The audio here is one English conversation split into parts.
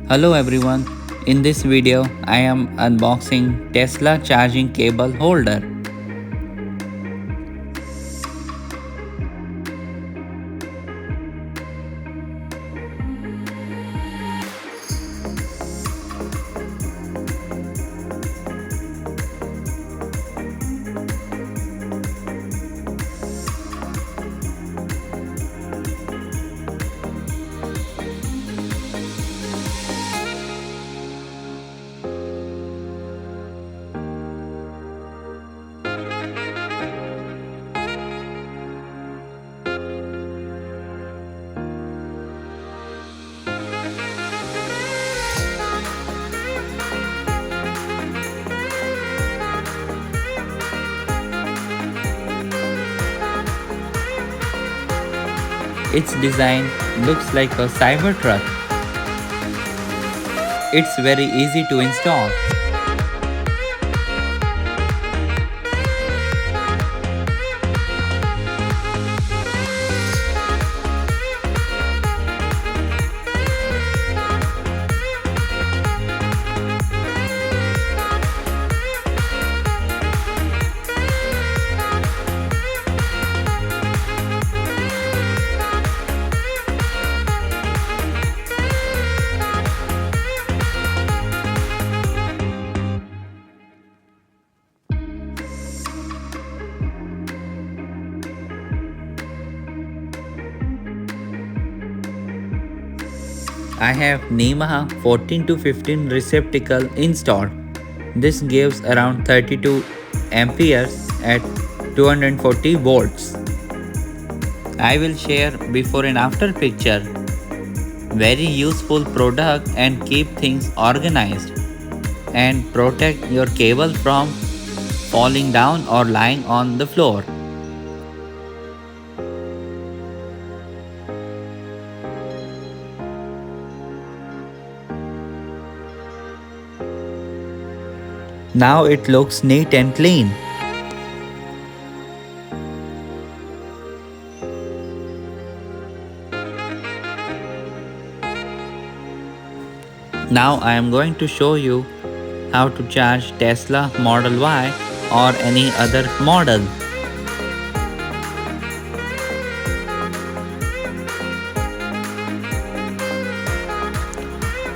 Hello everyone, in this video I am unboxing Tesla charging cable holder. Its design looks like a Cybertruck. It's very easy to install. I have NEMA 14 to 15 receptacle installed. This gives around 32 amperes at 240 volts. I will share before and after picture. Very useful product and keep things organized and protect your cable from falling down or lying on the floor. Now it looks neat and clean. Now I am going to show you how to charge Tesla Model Y or any other model.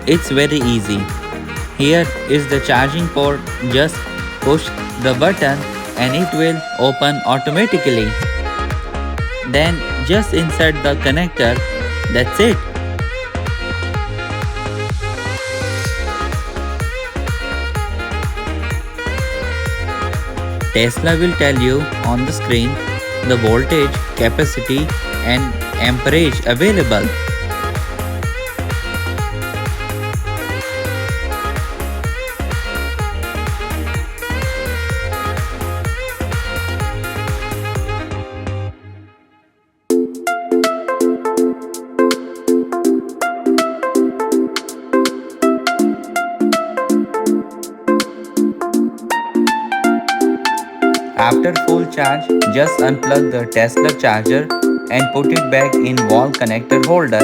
It's very easy. Here is the charging port, just push the button and it will open automatically. Then just insert the connector, that's it. Tesla will tell you on the screen the voltage, capacity and amperage available. After full charge, just unplug the Tesla charger and put it back in wall connector holder.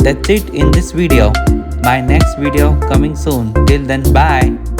That's it in this video. My next video coming soon. Till then, bye.